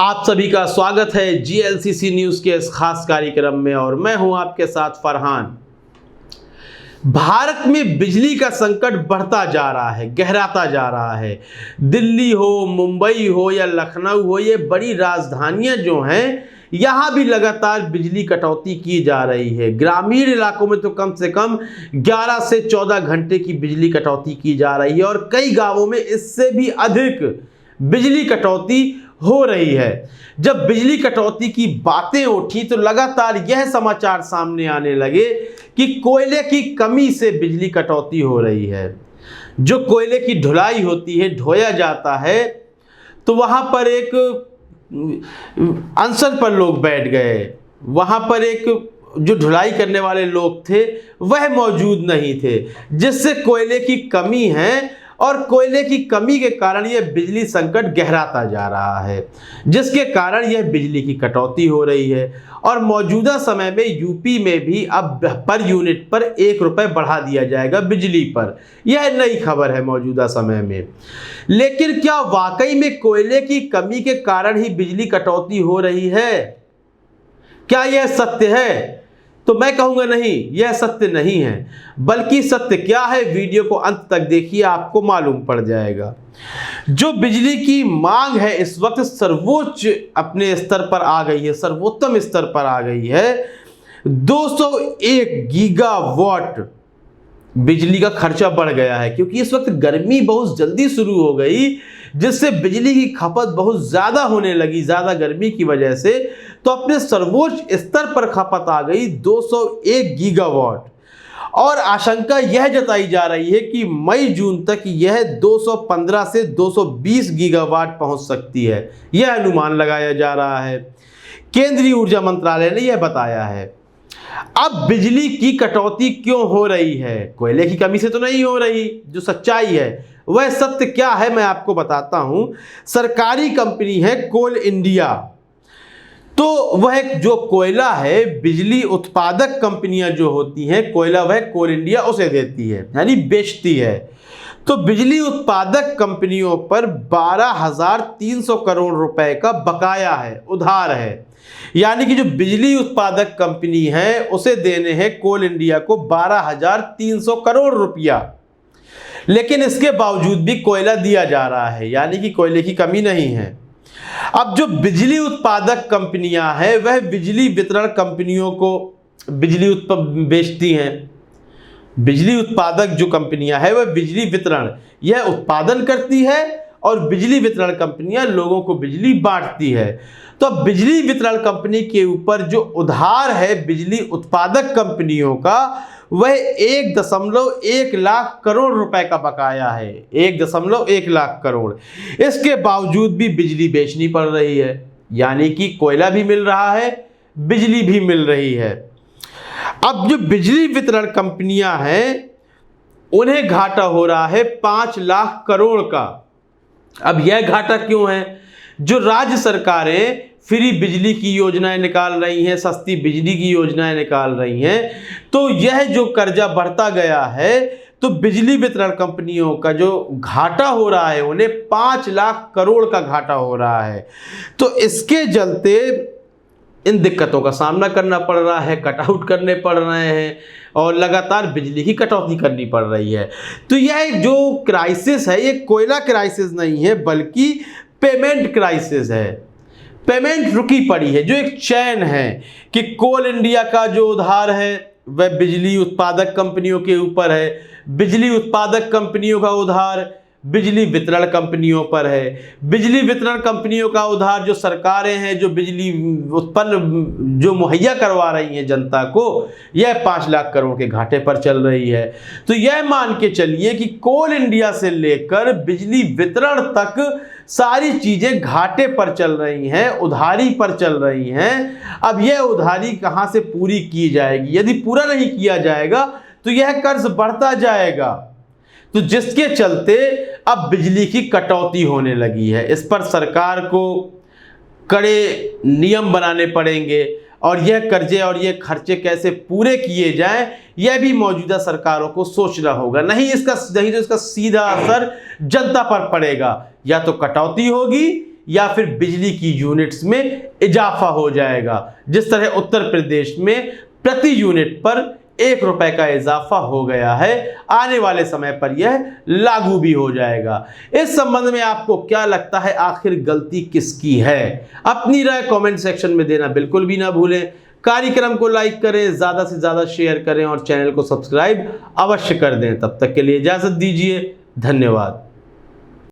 आप सभी का स्वागत है जीएलसीसी न्यूज के इस खास कार्यक्रम में और मैं हूं आपके साथ फरहान। भारत में बिजली का संकट बढ़ता जा रहा है, गहराता जा रहा है। दिल्ली हो, मुंबई हो या लखनऊ हो, ये बड़ी राजधानियां जो हैं यहाँ भी लगातार बिजली कटौती की जा रही है। ग्रामीण इलाकों में तो कम से कम 11 से 14 घंटे की बिजली कटौती की जा रही है और कई गांवों में इससे भी अधिक बिजली कटौती हो रही है। जब बिजली कटौती की बातें उठी तो लगातार यह समाचार सामने आने लगे कि कोयले की कमी से बिजली कटौती हो रही है। जो कोयले की ढुलाई होती है, ढोया जाता है, तो वहां पर एक अनशन पर लोग बैठ गए। वहां पर एक जो ढुलाई करने वाले लोग थे वह मौजूद नहीं थे, जिससे कोयले की कमी है और कोयले की कमी के कारण यह बिजली संकट गहराता जा रहा है, जिसके कारण यह बिजली की कटौती हो रही है। और मौजूदा समय में यूपी में भी अब पर यूनिट पर 1 रुपये बढ़ा दिया जाएगा बिजली पर। यह नई खबर है मौजूदा समय में। लेकिन क्या वाकई में कोयले की कमी के कारण ही बिजली कटौती हो रही है? क्या यह सत्य है? तो मैं कहूंगा नहीं, यह सत्य नहीं है। बल्कि सत्य क्या है, वीडियो को अंत तक देखिए, आपको मालूम पड़ जाएगा। जो बिजली की मांग है इस वक्त सर्वोच्च अपने स्तर पर आ गई है, सर्वोत्तम स्तर पर आ गई है। 201 गीगावाट बिजली का खर्चा बढ़ गया है, क्योंकि इस वक्त गर्मी बहुत जल्दी शुरू हो गई, जिससे बिजली की खपत बहुत ज़्यादा होने लगी। ज़्यादा गर्मी की वजह से तो अपने सर्वोच्च स्तर पर खपत आ गई 201 गीगावाट। और आशंका यह जताई जा रही है कि मई जून तक यह 215 से 220 गीगावाट पहुंच सकती है। यह अनुमान लगाया जा रहा है। केंद्रीय ऊर्जा मंत्रालय ने यह बताया है। अब बिजली की कटौती क्यों हो रही है? कोयले की कमी से तो नहीं हो रही। जो सच्चाई है वह सत्य क्या है मैं आपको बताता हूं। सरकारी कंपनी है कोल इंडिया, तो वह जो कोयला है, बिजली उत्पादक कंपनियां जो होती हैं, कोयला वह कोल इंडिया उसे देती है, यानी बेचती है। तो बिजली उत्पादक कंपनियों पर 12,300 करोड़ रुपए का बकाया है, उधार है। यानी कि जो बिजली उत्पादक कंपनी है उसे देने हैं कोल इंडिया को 12,300 करोड़ रुपया। लेकिन इसके बावजूद भी कोयला दिया जा रहा है, यानी कि कोयले की कमी नहीं है। अब जो बिजली उत्पादक कंपनियां हैं वह बिजली वितरण कंपनियों को बिजली बेचती हैं। बिजली उत्पादक जो कंपनियां हैं वह बिजली वितरण यह उत्पादन करती है और बिजली वितरण कंपनियां लोगों को बिजली बांटती है। तो अब बिजली वितरण कंपनी के ऊपर जो उधार है बिजली उत्पादक कंपनियों का, वह 1.1 लाख करोड़ रुपए का बकाया है। 1.1 लाख करोड़। इसके बावजूद भी बिजली बेचनी पड़ रही है, यानी कि कोयला भी मिल रहा है, बिजली भी मिल रही है। अब जो बिजली वितरण कंपनियां हैं उन्हें घाटा हो रहा है 5 लाख करोड़ का। अब यह घाटा क्यों है? जो राज्य सरकारें फ्री बिजली की योजनाएं निकाल रही हैं, सस्ती बिजली की योजनाएं निकाल रही हैं, तो यह जो कर्जा बढ़ता गया है तो बिजली वितरण कंपनियों का जो घाटा हो रहा है उन्हें 5 लाख करोड़ का घाटा हो रहा है। तो इसके चलते इन दिक्कतों का सामना करना पड़ रहा है, कटआउट करने पड़ रहे हैं और लगातार बिजली की कटौती करनी पड़ रही है। तो यह जो क्राइसिस है ये कोयला क्राइसिस नहीं है, बल्कि पेमेंट क्राइसिस है। पेमेंट रुकी पड़ी है। जो एक चैन है कि कोल इंडिया का जो उधार है वह बिजली उत्पादक कंपनियों के ऊपर है, बिजली उत्पादक कंपनियों का उधार बिजली वितरण कंपनियों पर है, बिजली वितरण कंपनियों का उधार जो सरकारें हैं जो बिजली उत्पन्न जो मुहैया करवा रही हैं जनता को, यह 5 लाख करोड़ के घाटे पर चल रही है। तो यह मान के चलिए कि कोल इंडिया से लेकर बिजली वितरण तक सारी चीजें घाटे पर चल रही हैं, उधारी पर चल रही हैं। अब यह उधारी कहां से पूरी की जाएगी? यदि पूरा नहीं किया जाएगा तो यह कर्ज बढ़ता जाएगा, तो जिसके चलते अब बिजली की कटौती होने लगी है। इस पर सरकार को कड़े नियम बनाने पड़ेंगे और यह कर्जे और ये खर्चे कैसे पूरे किए जाएं, यह भी मौजूदा सरकारों को सोचना होगा। नहीं तो इसका सीधा असर जनता पर पड़ेगा। या तो कटौती होगी या फिर बिजली की यूनिट्स में इजाफा हो जाएगा। जिस तरह उत्तर प्रदेश में प्रति यूनिट पर 1 रुपए का इजाफा हो गया है, आने वाले समय पर यह लागू भी हो जाएगा। इस संबंध में आपको क्या लगता है, आखिर गलती किसकी है? अपनी राय कमेंट सेक्शन में देना बिल्कुल भी ना भूलें। कार्यक्रम को लाइक करें, ज़्यादा से ज़्यादा शेयर करें और चैनल को सब्सक्राइब अवश्य कर दें। तब तक के लिए इजाज़त दीजिए, धन्यवाद।